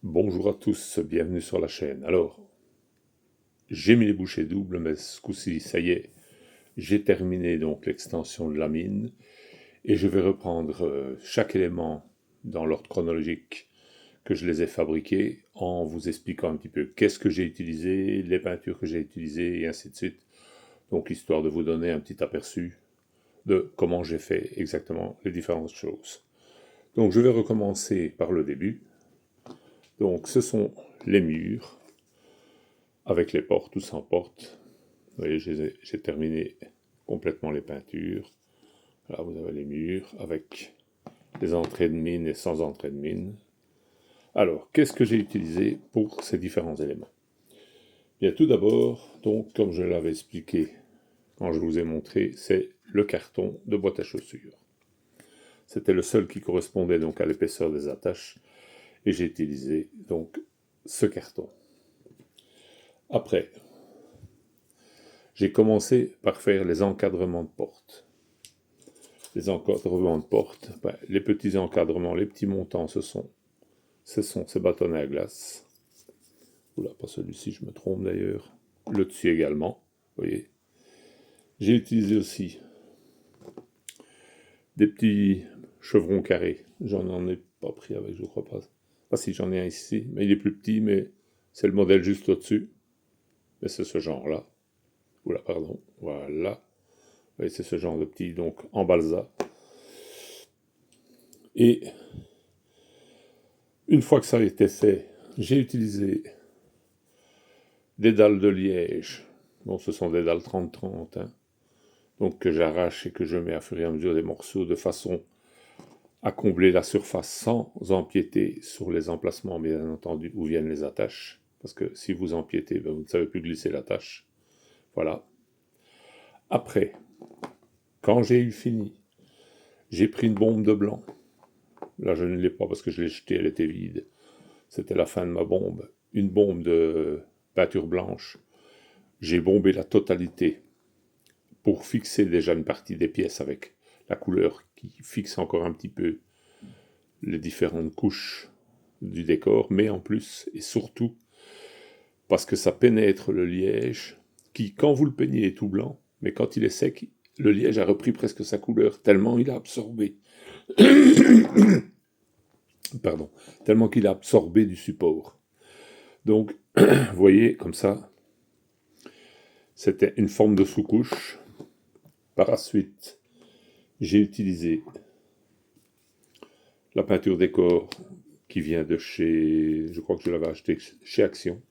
Bonjour à tous, bienvenue sur la chaîne. Alors, j'ai mis les bouchées doubles, mais ce coup-ci, ça y est, j'ai terminé donc l'extension de la mine et je vais reprendre chaque élément dans l'ordre chronologique que je les ai fabriqués en vous expliquant un petit peu qu'est-ce que j'ai utilisé, les peintures que j'ai utilisées et ainsi de suite. Donc, histoire de vous donner un petit aperçu de comment j'ai fait exactement les différentes choses. Donc, je vais recommencer par le début. Donc, ce sont les murs avec les portes ou sans porte. Vous voyez, j'ai terminé complètement les peintures. Là, vous avez les murs avec les entrées de mine et sans entrée de mine. Alors, qu'est-ce que j'ai utilisé pour ces différents éléments? Bien, tout d'abord, donc, comme je l'avais expliqué quand je vous ai montré, c'est le carton de boîte à chaussures. C'était le seul qui correspondait donc à l'épaisseur des attaches et j'ai utilisé donc ce carton. Après, j'ai commencé par faire les encadrements de porte. Les encadrements de porte, les petits encadrements, les petits montants, ce sont ces bâtonnets à glace. Oula, pas celui-ci, je me trompe d'ailleurs. Le dessus également, vous voyez. J'ai utilisé aussi des petits chevrons carrés. J'en ai pas pris avec, je crois pas. Ah si, j'en ai un ici, mais il est plus petit, mais c'est le modèle juste au-dessus. Mais c'est ce genre-là. Oula, pardon, voilà. Vous voyez, c'est ce genre de petit, donc en balsa. Et une fois que ça a été fait, j'ai utilisé des dalles de liège. Bon, ce sont des dalles 30-30, hein, donc que j'arrache et que je mets à fur et à mesure des morceaux de façon à combler la surface sans empiéter sur les emplacements, bien entendu, où viennent les attaches. Parce que si vous empiétez, ben, vous ne savez plus glisser l'attache. Voilà. Après, quand j'ai eu fini, j'ai pris une bombe de blanc. Là, je ne l'ai pas parce que je l'ai jetée, elle était vide. C'était la fin de ma bombe. Une bombe de peinture blanche. J'ai bombé la totalité pour fixer déjà une partie des pièces avec la couleur qui fixe encore un petit peu les différentes couches du décor, mais en plus et surtout parce que ça pénètre le liège qui, quand vous le peignez, est tout blanc, mais quand il est sec, le liège a repris presque sa couleur tellement il a absorbé. Pardon, tellement qu'il a absorbé du support. Donc, vous voyez, comme ça, c'était une forme de sous-couche. Par la suite, j'ai utilisé la peinture décor qui vient de chez... Je crois que je l'avais acheté chez Action.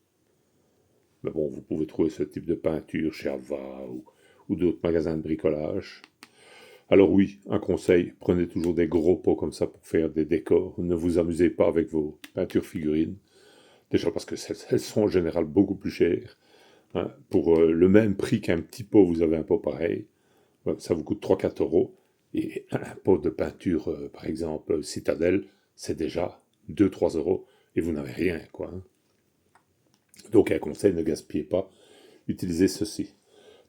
Mais bon, vous pouvez trouver ce type de peinture chez Ava ou d'autres magasins de bricolage. Alors oui, un conseil, prenez toujours des gros pots comme ça pour faire des décors. Ne vous amusez pas avec vos peintures figurines. Déjà parce que elles sont en général beaucoup plus chères. Hein. Pour le même prix qu'un petit pot, vous avez un pot pareil. Ça vous coûte 3-4 euros. Et un pot de peinture, par exemple, Citadelle, c'est déjà 2-3 euros. Et vous n'avez rien, quoi. Hein. Donc un conseil, ne gaspillez pas. Utilisez ceci.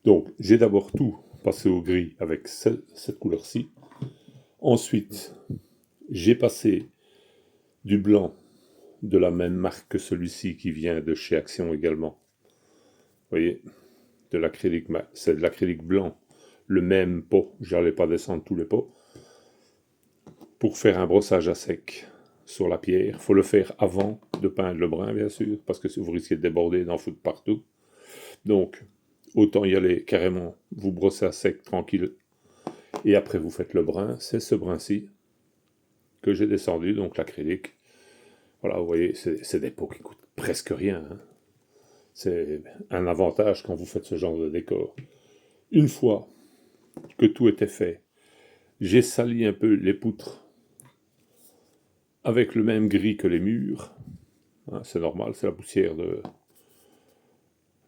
Donc j'ai d'abord tout passé au gris avec cette couleur-ci. Ensuite, j'ai passé du blanc de la même marque que celui-ci qui vient de chez Action également. Vous voyez, de l'acrylique, c'est de l'acrylique blanc. Le même pot, j'allais pas descendre tous les pots. Pour faire un brossage à sec sur la pierre, il faut le faire avant de peindre le brun, bien sûr, parce que vous risquez de déborder, d'en foutre partout. Donc, autant y aller carrément, vous brossez à sec, tranquille, et après vous faites le brun. C'est ce brun-ci que j'ai descendu, donc l'acrylique. Voilà, vous voyez, c'est des pots qui coûtent presque rien. Hein. C'est un avantage quand vous faites ce genre de décor. Une fois que tout était fait, j'ai sali un peu les poutres avec le même gris que les murs. Hein, c'est normal, c'est la poussière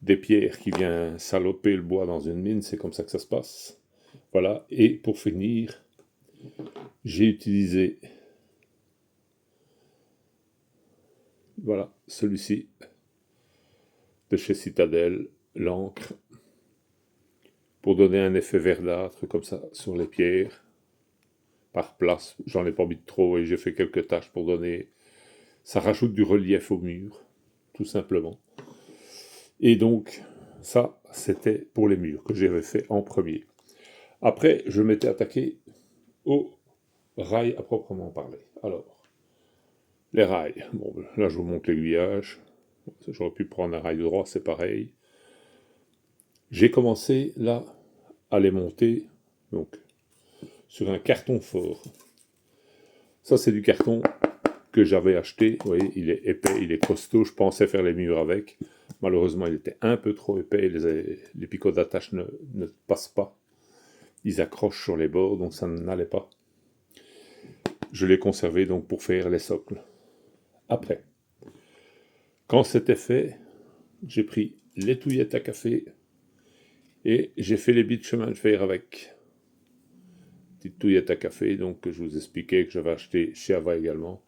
des pierres qui vient saloper le bois dans une mine, c'est comme ça que ça se passe. Voilà, et pour finir, j'ai utilisé voilà, celui-ci de chez Citadel, l'encre, pour donner un effet verdâtre comme ça sur les pierres. Par place, j'en ai pas mis de trop et j'ai fait quelques taches pour donner Ça rajoute du relief au mur, tout simplement. Et donc, ça, c'était pour les murs que j'avais fait en premier. Après, je m'étais attaqué aux rails à proprement parler. Alors, les rails. Bon, là, je vous montre l'aiguillage. J'aurais pu prendre un rail droit, c'est pareil. J'ai commencé, là, à les monter, donc, sur un carton fort. Ça, c'est du carton que j'avais acheté. Vous voyez, il est épais, il est costaud. Je pensais faire les murs avec. Malheureusement, il était un peu trop épais. Les picots d'attache ne passent pas. Ils accrochent sur les bords, donc ça n'allait pas. Je l'ai conservé donc pour faire les socles. Après, quand c'était fait, j'ai pris les touillettes à café et j'ai fait les bits de chemin de fer avec. Petite touillette à café, donc que je vous expliquais que j'avais acheté chez Ava également,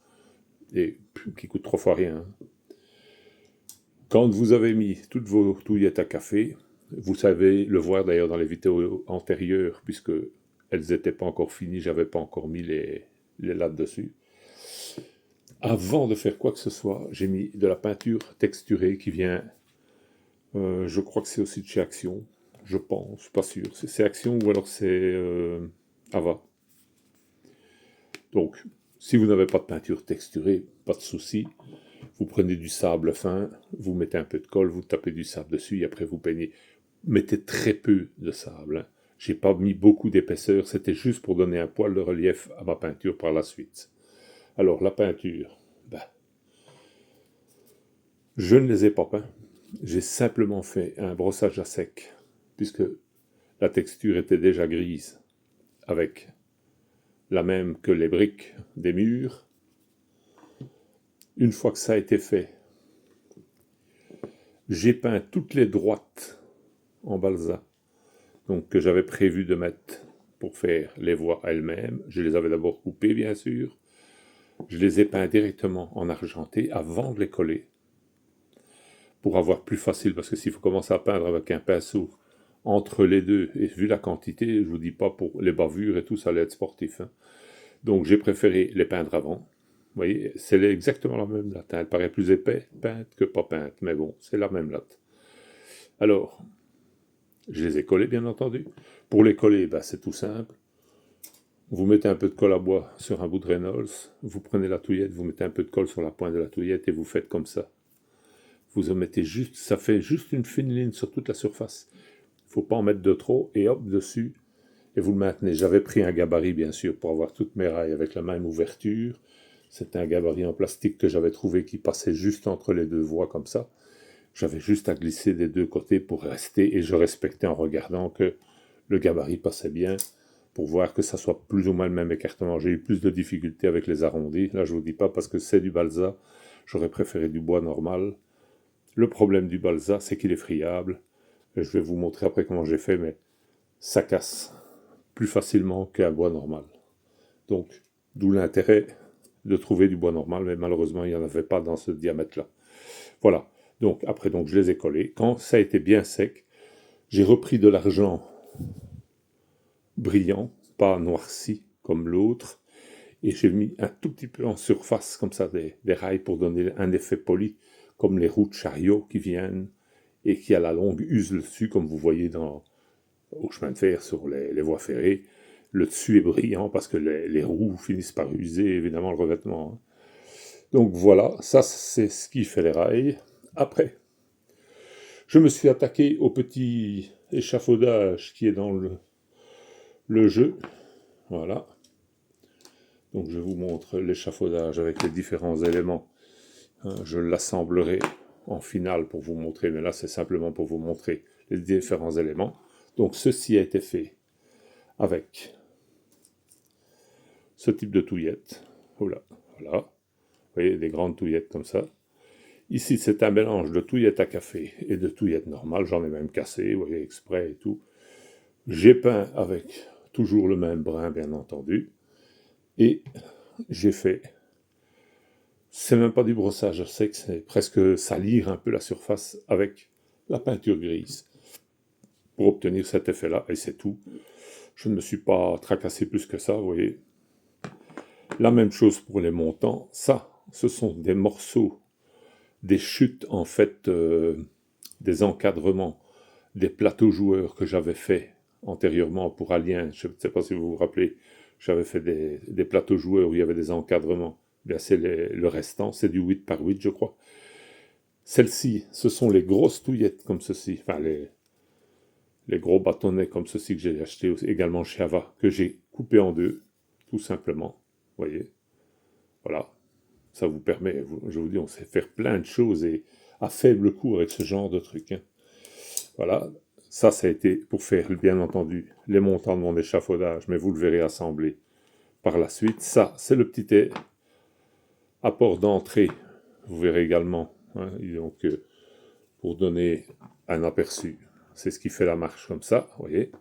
et qui coûte 3 fois rien. Quand vous avez mis toutes vos touillettes à café, vous savez le voir d'ailleurs dans les vidéos antérieures, puisque elles n'étaient pas encore finies, j'avais pas encore mis les lattes dessus. Avant de faire quoi que ce soit, j'ai mis de la peinture texturée qui vient, je crois que c'est aussi de chez Action, je pense, pas sûr. C'est Action ou alors c'est Ava. Donc, si vous n'avez pas de peinture texturée, pas de souci. Vous prenez du sable fin, vous mettez un peu de colle, vous tapez du sable dessus et après vous peignez. Mettez très peu de sable. Hein. J'ai pas mis beaucoup d'épaisseur, c'était juste pour donner un poil de relief à ma peinture par la suite. Alors, la peinture, je ne les ai pas peints. J'ai simplement fait un brossage à sec, puisque la texture était déjà grise, avec la même que les briques des murs. Une fois que ça a été fait, j'ai peint toutes les droites en balsa, donc que j'avais prévu de mettre pour faire les voies elles-mêmes. Je les avais d'abord coupées, bien sûr. Je les ai peints directement en argenté avant de les coller, pour avoir plus facile, parce que s'il faut commencer à peindre avec un pinceau entre les deux, et vu la quantité, je vous dis pas pour les bavures et tout, ça allait être sportif. Hein. Donc j'ai préféré les peindre avant. Vous voyez, c'est exactement la même latte. Hein. Elle paraît plus épais peinte que pas peinte, mais bon, c'est la même latte. Alors, je les ai collés, bien entendu. Pour les coller, c'est tout simple. Vous mettez un peu de colle à bois sur un bout de Reynolds, vous prenez la touillette, vous mettez un peu de colle sur la pointe de la touillette et vous faites comme ça. Vous en mettez juste, ça fait juste une fine ligne sur toute la surface. Il ne faut pas en mettre de trop et hop, dessus, et vous le maintenez. J'avais pris un gabarit, bien sûr, pour avoir toutes mes rails avec la même ouverture. C'était un gabarit en plastique que j'avais trouvé qui passait juste entre les deux voies comme ça. J'avais juste à glisser des deux côtés pour rester, et je respectais en regardant que le gabarit passait bien, pour voir que ça soit plus ou moins le même écartement. J'ai eu plus de difficultés avec les arrondis. Là, je ne vous dis pas parce que c'est du balsa. J'aurais préféré du bois normal. Le problème du balsa, c'est qu'il est friable. Et je vais vous montrer après comment j'ai fait, mais ça casse plus facilement qu'un bois normal. Donc, d'où l'intérêt de trouver du bois normal, mais malheureusement, il n'y en avait pas dans ce diamètre-là. Voilà. Donc, après, je les ai collés. Quand ça a été bien sec, j'ai repris de l'argent brillant, pas noirci comme l'autre, et j'ai mis un tout petit peu en surface, comme ça, des rails pour donner un effet poli, comme les roues de chariot qui viennent, et qui à la longue usent le dessus, comme vous voyez au chemin de fer sur les voies ferrées. Le dessus est brillant parce que les roues finissent par user, évidemment, le revêtement. Hein. Donc voilà, ça c'est ce qui fait les rails. Après, je me suis attaqué au petit échafaudage qui est dans le jeu. Voilà. Donc je vous montre l'échafaudage avec les différents éléments. Je l'assemblerai en finale pour vous montrer, mais là c'est simplement pour vous montrer les différents éléments. Donc ceci a été fait avec ce type de touillette. Voilà. Vous voyez, des grandes touillettes comme ça. Ici, c'est un mélange de touillettes à café et de touillettes normales. J'en ai même cassé, vous voyez, exprès et tout. J'ai peint avec toujours le même brin, bien entendu. Et j'ai fait... C'est même pas du brossage sec, c'est presque salir un peu la surface avec la peinture grise. Pour obtenir cet effet-là, et c'est tout. Je ne me suis pas tracassé plus que ça, vous voyez. La même chose pour les montants. Ça, ce sont des morceaux, des chutes en fait, des encadrements, des plateaux joueurs que j'avais fait antérieurement pour Alien. Je ne sais pas si vous vous rappelez, j'avais fait des plateaux joueurs où il y avait des encadrements. Bien, c'est le restant, c'est du 8 par 8 je crois. Celles-ci, ce sont les grosses touillettes comme ceci, enfin les gros bâtonnets comme ceci que j'ai acheté également chez Ava, que j'ai coupé en deux, tout simplement. Vous voyez, voilà. Ça vous permet, je vous dis, on sait faire plein de choses et à faible coût avec ce genre de trucs. Hein. Voilà, ça a été pour faire, bien entendu, les montants de mon échafaudage, mais vous le verrez assemblé par la suite. Ça, c'est le petit apport d'entrée, vous verrez également. Hein, donc, pour donner un aperçu, c'est ce qui fait la marche comme ça, vous voyez.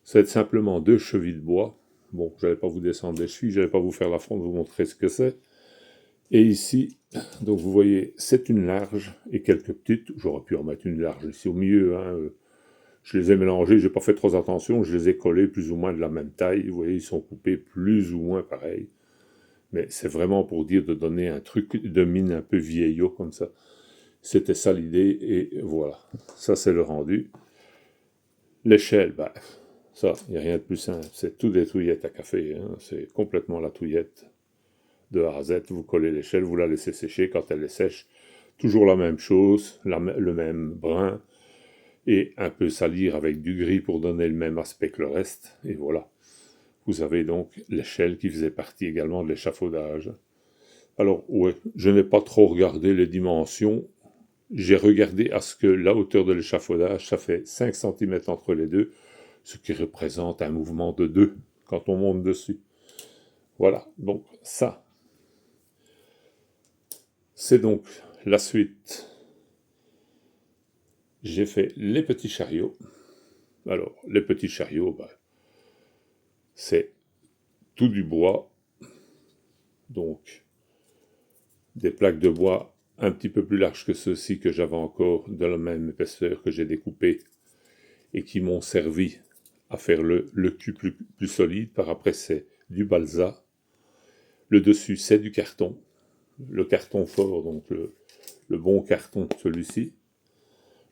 C'est simplement 2 chevilles de bois. Bon, je n'allais pas vous descendre les chevilles, je n'allais pas vous faire l'affront de vous montrer ce que c'est. Et ici, donc vous voyez, c'est une large et quelques petites. J'aurais pu en mettre une large ici au milieu. Hein. Je les ai mélangées, j'ai pas fait trop attention. Je les ai collés plus ou moins de la même taille. Vous voyez, ils sont coupés plus ou moins pareil. Mais c'est vraiment pour dire de donner un truc de mine un peu vieillot comme ça. C'était ça l'idée et voilà. Ça, c'est le rendu. L'échelle, bah, ça, il n'y a rien de plus simple. C'est tout des touillettes à café. Hein. C'est complètement la touillette. De A à Z, vous collez l'échelle, vous la laissez sécher. Quand elle est sèche, toujours la même chose, le même brin, et un peu salir avec du gris pour donner le même aspect que le reste. Et voilà. Vous avez donc l'échelle qui faisait partie également de l'échafaudage. Alors, ouais, je n'ai pas trop regardé les dimensions. J'ai regardé à ce que la hauteur de l'échafaudage, ça fait 5 cm entre les deux, ce qui représente un mouvement de 2 quand on monte dessus. Voilà, donc ça, c'est donc la suite. J'ai fait les petits chariots. Alors, les petits chariots, bah, c'est tout du bois. Donc, des plaques de bois un petit peu plus larges que ceux-ci que j'avais encore de la même épaisseur que j'ai découpé et qui m'ont servi à faire le cul plus solide. Par après, c'est du balsa. Le dessus, c'est du carton. Le carton fort, donc le bon carton, celui-ci.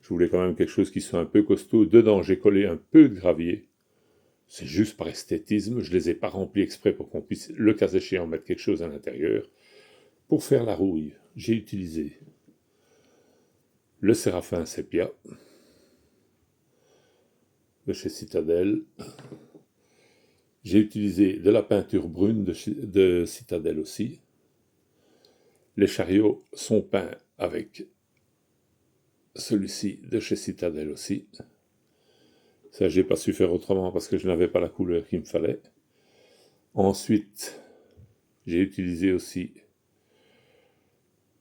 Je voulais quand même quelque chose qui soit un peu costaud. Dedans, j'ai collé un peu de gravier. C'est juste par esthétisme. Je ne les ai pas remplis exprès pour qu'on puisse, le cas échéant, mettre quelque chose à l'intérieur. Pour faire la rouille, j'ai utilisé le Séraphin Sépia de chez Citadel. J'ai utilisé de la peinture brune de Citadel aussi. Les chariots sont peints avec celui-ci de chez Citadel aussi. Ça, j'ai pas su faire autrement parce que je n'avais pas la couleur qu'il me fallait. Ensuite, j'ai utilisé aussi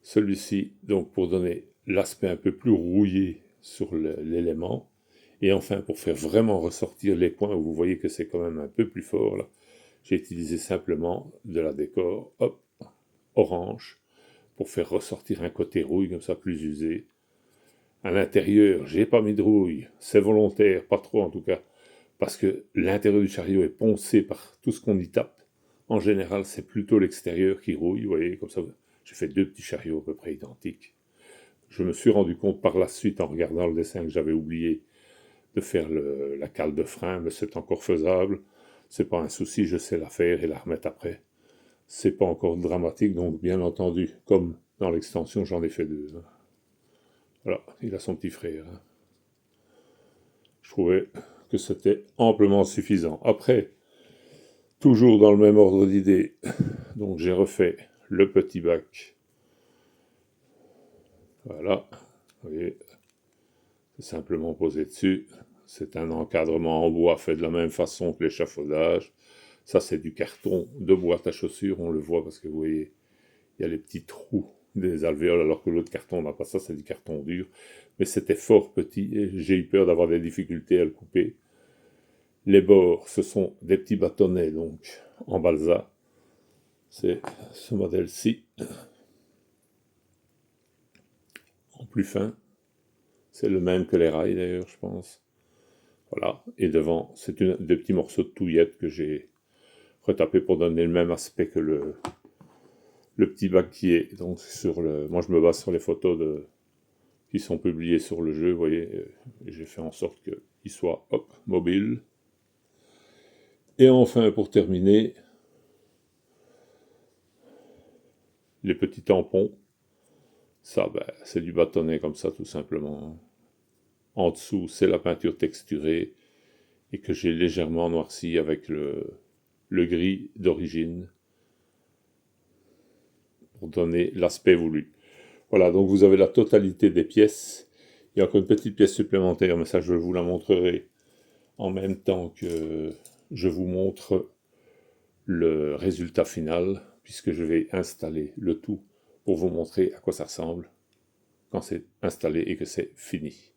celui-ci, donc pour donner l'aspect un peu plus rouillé sur l'élément. Et enfin, pour faire vraiment ressortir les points où vous voyez que c'est quand même un peu plus fort, là, j'ai utilisé simplement de la décor, hop, orange, pour faire ressortir un côté rouille comme ça, plus usé. À l'intérieur, j'ai pas mis de rouille, c'est volontaire, pas trop en tout cas, parce que l'intérieur du chariot est poncé par tout ce qu'on y tape. En général, c'est plutôt l'extérieur qui rouille, vous voyez, comme ça. J'ai fait 2 petits chariots à peu près identiques. Je me suis rendu compte par la suite, en regardant le dessin, que j'avais oublié de faire la cale de frein, mais c'est encore faisable. C'est pas un souci, je sais la faire et la remettre après. C'est pas encore dramatique, donc bien entendu, comme dans l'extension, j'en ai fait 2. Voilà, il a son petit frère. Je trouvais que c'était amplement suffisant. Après, toujours dans le même ordre d'idée, donc j'ai refait le petit bac. Voilà, vous voyez, c'est simplement posé dessus. C'est un encadrement en bois fait de la même façon que l'échafaudage. Ça, c'est du carton de boîte à chaussures, on le voit parce que vous voyez, il y a les petits trous des alvéoles, alors que l'autre carton n'a pas ça, c'est du carton dur. Mais c'était fort petit et j'ai eu peur d'avoir des difficultés à le couper. Les bords, ce sont des petits bâtonnets, donc en balsa. C'est ce modèle-ci, en plus fin. C'est le même que les rails d'ailleurs, je pense. Voilà. Et devant, c'est des petits morceaux de touillette que j'ai retapé pour donner le même aspect que le petit bac qui est donc sur le... Moi je me base sur les photos qui sont publiées sur le jeu, vous voyez, j'ai fait en sorte qu'il soit, hop, mobile. Et enfin, pour terminer, les petits tampons, ça, ben, c'est du bâtonnet comme ça, tout simplement. En dessous, c'est la peinture texturée et que j'ai légèrement noirci avec le gris d'origine pour donner l'aspect voulu. Voilà, donc vous avez la totalité des pièces. Il y a encore une petite pièce supplémentaire, mais ça, je vous la montrerai en même temps que je vous montre le résultat final, puisque je vais installer le tout pour vous montrer à quoi ça ressemble quand c'est installé et que c'est fini.